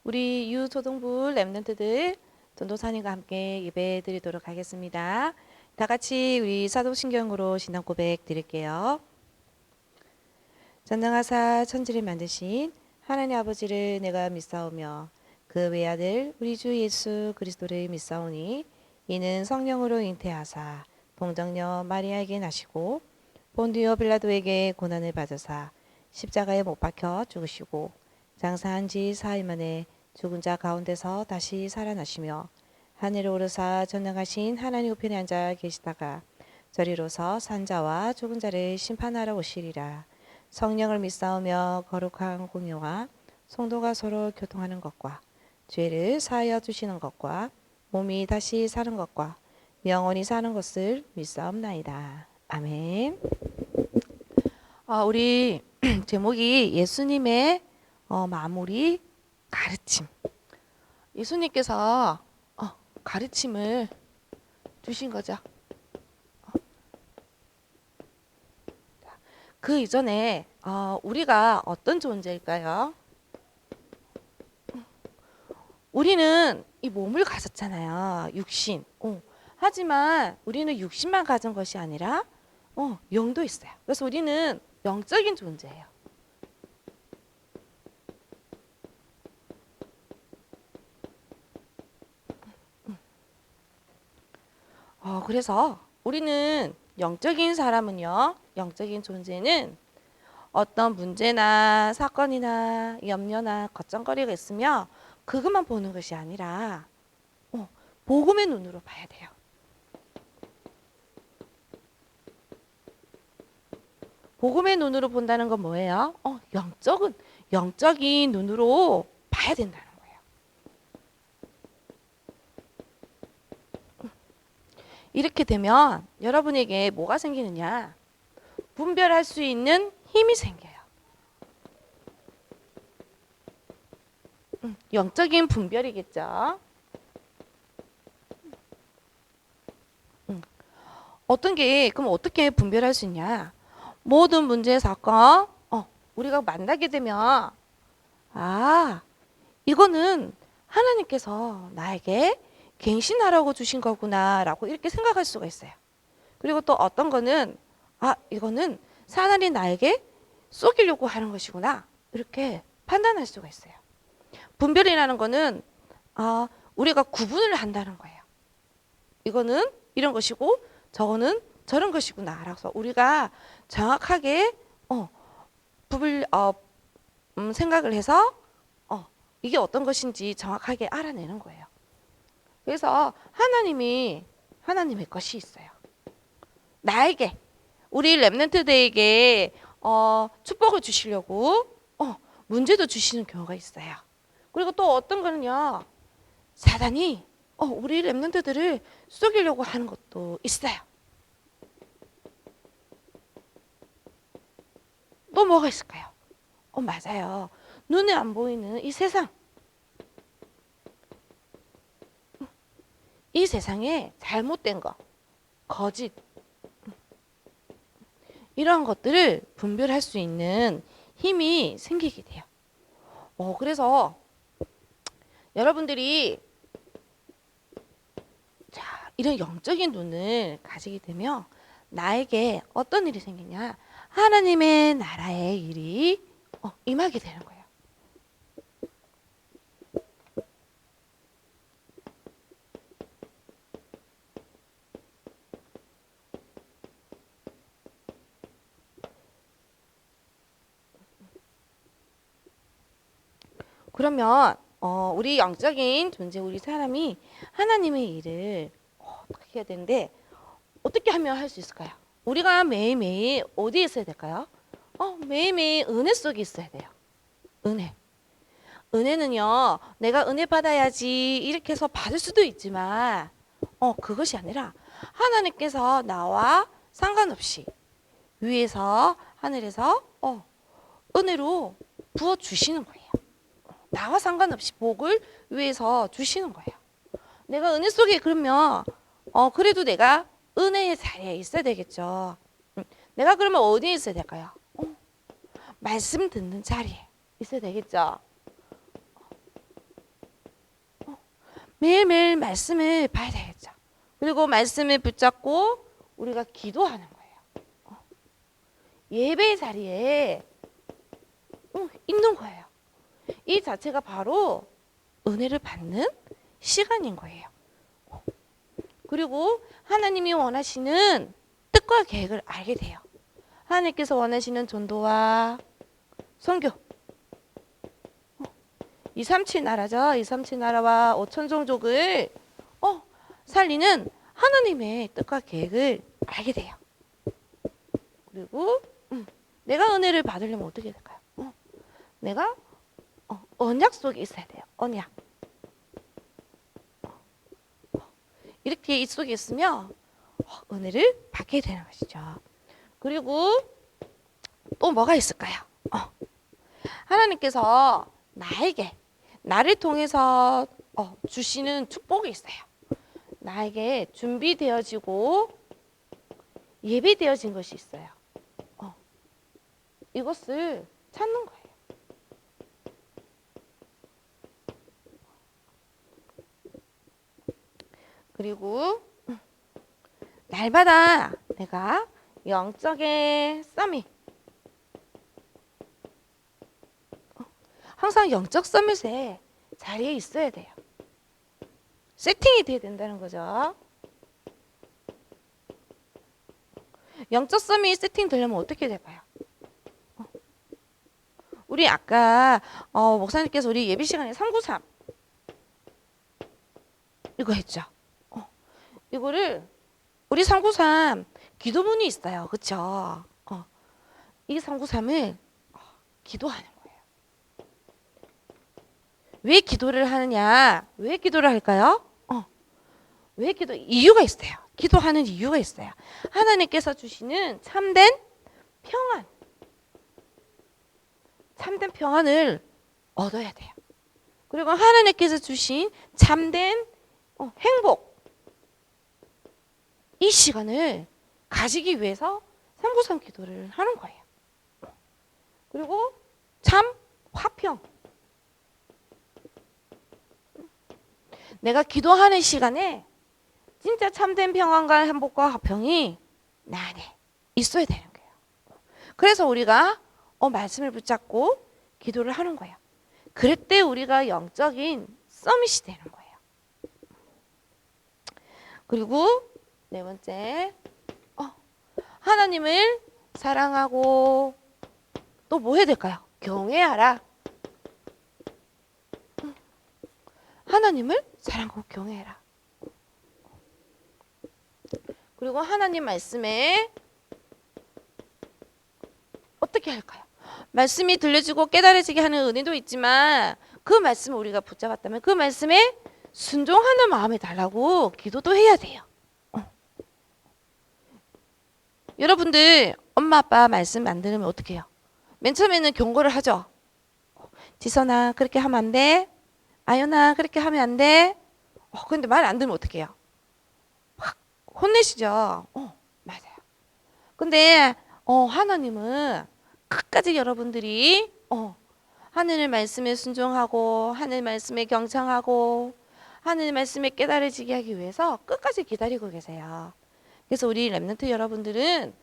우리 유초등부 랩런트들 전도사님과 함께 예배 드리도록 하겠습니다. 다 같이 우리 사도신경으로 신앙 고백 드릴게요. 전능하사 천지를 만드신 하나님 아버지를 내가 믿사오며 그 외아들 우리 주 예수 그리스도를 믿사오니 이는 성령으로 잉태하사 동정녀 마리아에게 나시고 본디오 빌라도에게 고난을 받으사 십자가에 못 박혀 죽으시고 장사한 지 사흘 만에 죽은 자 가운데서 다시 살아나시며 하늘에 오르사 전능하신 하나님 우편에 앉아 계시다가 저리로서 산자와 죽은 자를 심판하러 오시리라. 성령을 믿사오며 거룩한 공유와 성도가 서로 교통하는 것과 죄를 사하여 주시는 것과 몸이 다시 사는 것과 영원히 사는 것을 믿사옵나이다. 아멘. 우리 제목이 예수님의 마무리 가르침. 예수님께서 가르침을 주신 거죠. 그 이전에 우리가 어떤 존재일까요? 우리는 이 몸을 가졌잖아요. 육신. 하지만 우리는 육신만 가진 것이 아니라 영도 있어요. 그래서 우리는 영적인 존재예요. 그래서 우리는 영적인 사람은요, 영적인 존재는 어떤 문제나 사건이나 염려나 걱정거리가 있으면 그것만 보는 것이 아니라 복음의 눈으로 봐야 돼요. 복음의 눈으로 본다는 건 뭐예요? 영적인 눈으로 봐야 된다는 거예요. 이렇게 되면 여러분에게 뭐가 생기느냐? 분별할 수 있는 힘이 생겨요. 영적인 분별이겠죠. 그럼 어떻게 분별할 수 있냐? 모든 문제, 사건, 우리가 만나게 되면, 이거는 하나님께서 나에게 갱신하라고 주신 거구나라고 이렇게 생각할 수가 있어요. 그리고 또 어떤 거는, 이거는 사단이 나에게 쏘기려고 하는 것이구나. 이렇게 판단할 수가 있어요. 분별이라는 거는, 우리가 구분을 한다는 거예요. 이거는 이런 것이고, 저거는 저런 것이구나. 라서 우리가 정확하게 생각을 해서 이게 어떤 것인지 정확하게 알아내는 거예요. 그래서 하나님의 것이 있어요. 나에게, 우리 랩런트들에게 축복을 주시려고 문제도 주시는 경우가 있어요. 그리고 또 어떤 거는요, 사단이 우리 랩런트들을 속이려고 하는 것도 있어요. 또 뭐가 있을까요? 맞아요. 눈에 안 보이는 이 세상. 이 세상에 잘못된 거, 거짓, 이런 것들을 분별할 수 있는 힘이 생기게 돼요. 그래서 여러분들이 이런 영적인 눈을 가지게 되면 나에게 어떤 일이 생기냐? 하나님의 나라의 일이 임하게 되는 거예요. 그러면 우리 영적인 존재, 우리 사람이 하나님의 일을 어떻게 해야 되는데 어떻게 하면 할 수 있을까요? 우리가 매일매일 어디에 있어야 될까요? 매일매일 은혜 속에 있어야 돼요. 은혜. 은혜는요, 내가 은혜 받아야지 이렇게 해서 받을 수도 있지만 그것이 아니라 하나님께서 나와 상관없이 위에서 하늘에서 은혜로 부어주시는 거예요. 나와 상관없이 복을 위에서 주시는 거예요. 내가 은혜 속에 그러면 그래도 내가 은혜의 자리에 있어야 되겠죠. 내가 그러면 어디에 있어야 될까요? 말씀 듣는 자리에 있어야 되겠죠. 매일매일 말씀을 봐야 되겠죠. 그리고 말씀을 붙잡고 우리가 기도하는 거예요. 예배 자리에 있는 거예요. 이 자체가 바로 은혜를 받는 시간인 거예요. 그리고 하나님이 원하시는 뜻과 계획을 알게 돼요. 하나님께서 원하시는 전도와 선교, 237 나라죠. 237 나라와 5천 종족을 살리는 하나님의 뜻과 계획을 알게 돼요. 그리고 내가 은혜를 받으려면 어떻게 될까요? 내가 언약 속에 있어야 돼요. 언약. 이렇게 이 속에 있으면 은혜를 받게 되는 것이죠. 그리고 또 뭐가 있을까요? 하나님께서 나를 통해서 주시는 축복이 있어요. 나에게 준비되어지고 예비되어진 것이 있어요. 이것을 찾는 거예요. 그리고 날마다 내가 영적인 서밋, 항상 영적 서밋에 자리에 있어야 돼요. 세팅이 돼야 된다는 거죠. 영적 서밋이 세팅되려면 어떻게 될까요? 우리 아까 목사님께서 우리 예비 시간에 393 이거 했죠. 이거를 우리 393 기도문이 있어요. 그렇죠? 이 393을 기도하는 거예요. 왜 기도를 하느냐? 왜 기도를 할까요? 왜 기도? 이유가 있어요. 기도하는 이유가 있어요. 하나님께서 주시는 참된 평안을 얻어야 돼요. 그리고 하나님께서 주신 참된 행복, 이 시간을 가지기 위해서 393 기도를 하는 거예요. 그리고 참 화평, 내가 기도하는 시간에 진짜 참된 평안과 행복과 화평이 내 안에 있어야 되는 거예요. 그래서 우리가 말씀을 붙잡고 기도를 하는 거예요. 그럴 때 우리가 영적인 서밋이 되는 거예요. 그리고 네 번째, 하나님을 사랑하고 또 뭐 해야 될까요? 경외하라. 하나님을 사랑하고 경외해라. 그리고 하나님 말씀에 어떻게 할까요? 말씀이 들려지고 깨달아지게 하는 은혜도 있지만 그 말씀을 우리가 붙잡았다면 그 말씀에 순종하는 마음이 달라고 기도도 해야 돼요. 여러분들 엄마 아빠 말씀 안 들으면 어떻게 해요? 맨 처음에는 경고를 하죠. 지선아 그렇게 하면 안 돼. 아연아 그렇게 하면 안 돼. 근데 말 안 들으면 어떻게 해요? 확 혼내시죠. 맞아요. 근데 하나님은 끝까지 여러분들이 하늘의 말씀에 순종하고 하늘 말씀에 경청하고 하늘 말씀에 깨달아지게 하기 위해서 끝까지 기다리고 계세요. 그래서 우리 렘넌트 여러분들은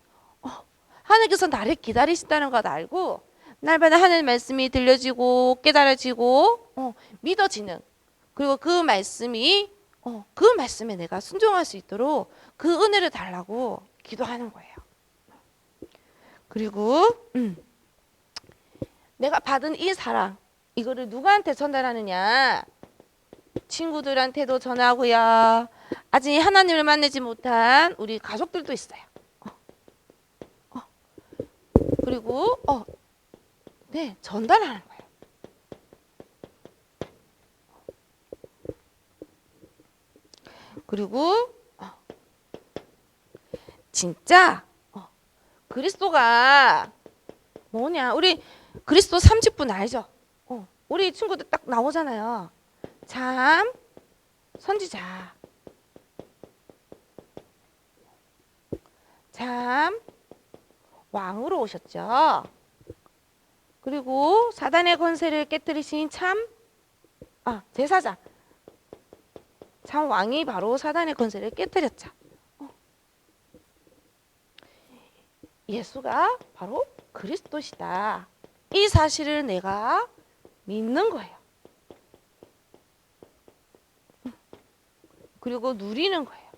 하나님께서 나를 기다리신다는 것 알고 날마다 하늘 말씀이 들려지고 깨달아지고 믿어지는, 그리고 그 말씀이 그 말씀에 내가 순종할 수 있도록 그 은혜를 달라고 기도하는 거예요. 그리고 내가 받은 이 사랑, 이거를 누구한테 전달하느냐? 친구들한테도 전하고요. 아직 하나님을 만나지 못한 우리 가족들도 있어요. 그리고 네, 전달하는 거예요. 그리고 진짜 그리스도가 뭐냐? 우리 그리스도 30분 알죠? 우리 친구들 딱 나오잖아요. 참 선지자, 참 왕으로 오셨죠. 그리고 사단의 권세를 깨뜨리신 참 제사장, 참 왕이 바로 사단의 권세를 깨뜨렸죠. 예수가 바로 그리스도시다. 이 사실을 내가 믿는 거예요. 그리고 누리는 거예요.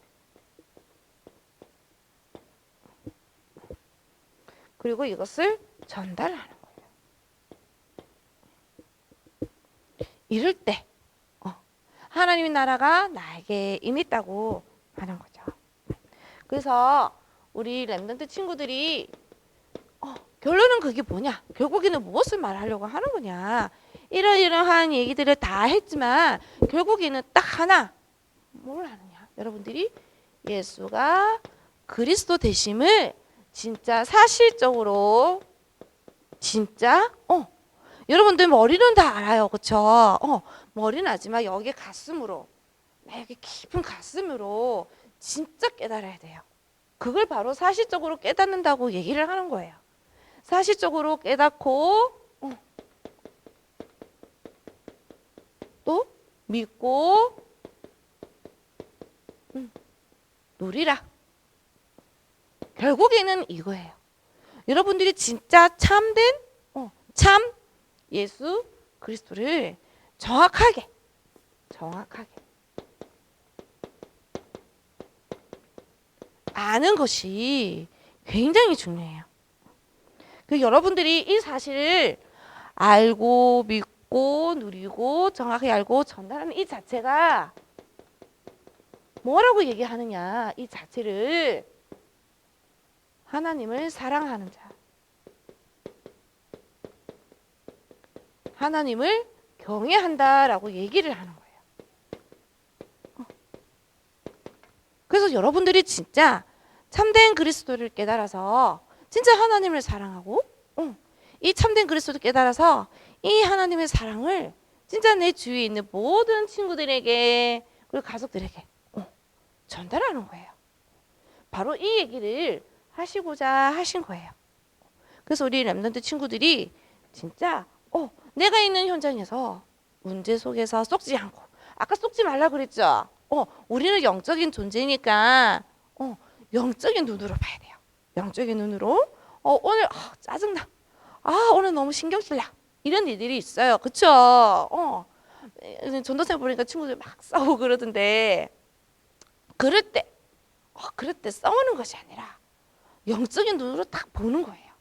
그리고 이것을 전달하는 거예요. 이럴 때 하나님의 나라가 나에게 임했다고 하는 거죠. 그래서 우리 렘넌트 친구들이 결론은 그게 뭐냐? 결국에는 무엇을 말하려고 하는 거냐? 이러이러한 얘기들을 다 했지만 결국에는 딱 하나 뭘 하느냐? 여러분들이 예수가 그리스도 되심을 진짜 사실적으로 진짜 여러분들 머리는 다 알아요. 그쵸? 머리는 알지만 여기 가슴으로 여기 깊은 가슴으로 진짜 깨달아야 돼요. 그걸 바로 사실적으로 깨닫는다고 얘기를 하는 거예요. 사실적으로 깨닫고 또 믿고 누리라. 결국에는 이거예요. 여러분들이 진짜 참된 참 예수 그리스도를 정확하게 아는 것이 굉장히 중요해요. 그 여러분들이 이 사실을 알고 믿고 누리고 정확히 알고 전달하는 이 자체가 뭐라고 얘기하느냐? 이 자체를 하나님을 사랑하는 자, 하나님을 경외한다라고 얘기를 하는 거예요. 그래서 여러분들이 진짜 참된 그리스도를 깨달아서 진짜 하나님을 사랑하고 이 참된 그리스도를 깨달아서 이 하나님의 사랑을 진짜 내 주위에 있는 모든 친구들에게 그리고 가족들에게 전달하는 거예요. 바로 이 얘기를 하시고자 하신 거예요. 그래서 우리 렘넌트 친구들이 진짜 내가 있는 현장에서 문제 속에서 속지 않고 아까 속지 말라 그랬죠. 우리는 영적인 존재니까 영적인 눈으로 봐야 돼요. 영적인 눈으로 오늘 짜증나. 오늘 너무 신경질나. 이런 일들이 있어요. 그쵸? 전도생 보니까 친구들 막 싸우고 그러던데 그럴 때 싸우는 것이 아니라 영적인 눈으로 딱 보는 거예요.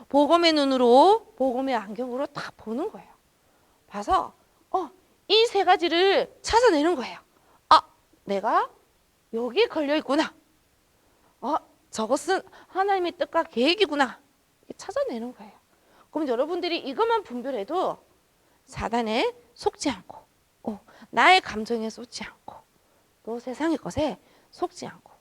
복음의 눈으로 복음의 안경으로 딱 보는 거예요. 봐서 이 세 가지를 찾아내는 거예요. 내가 여기에 걸려 있구나. 저것은 하나님의 뜻과 계획이구나. 찾아내는 거예요. 그럼 여러분들이 이것만 분별해도 사단에 속지 않고 나의 감정에 쏟지 않고 또 세상의 것에 속지 않고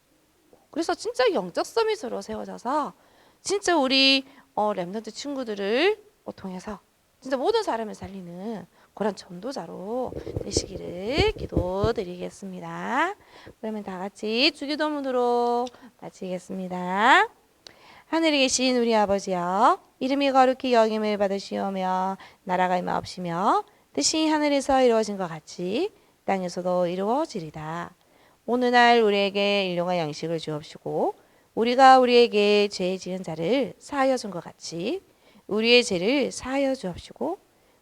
그래서 진짜 영적 서밋으로 세워져서 진짜 우리 렘넌트 친구들을 통해서 진짜 모든 사람을 살리는 그런 전도자로 되시기를 기도드리겠습니다. 그러면 다 같이 주기도문으로 마치겠습니다. 하늘에 계신 우리 아버지여, 이름이 거룩히 여김을 받으시오며 나라가 임하옵시며 뜻이 하늘에서 이루어진 것 같이 땅에서도 이루어지리다. 오늘날 우리에게 일용할 양식을 주옵시고 우리가 우리에게 죄 지은 자를 사하여 준 것 같이 우리의 죄를 사하여 주옵시고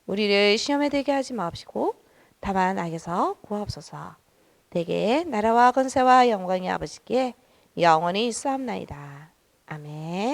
우리를 시험에 들게 하지 마옵시고 다만 악에서 구하옵소서. 대개 나라와 권세와 영광이 아버지께 영원히 있사옵나이다. 아멘.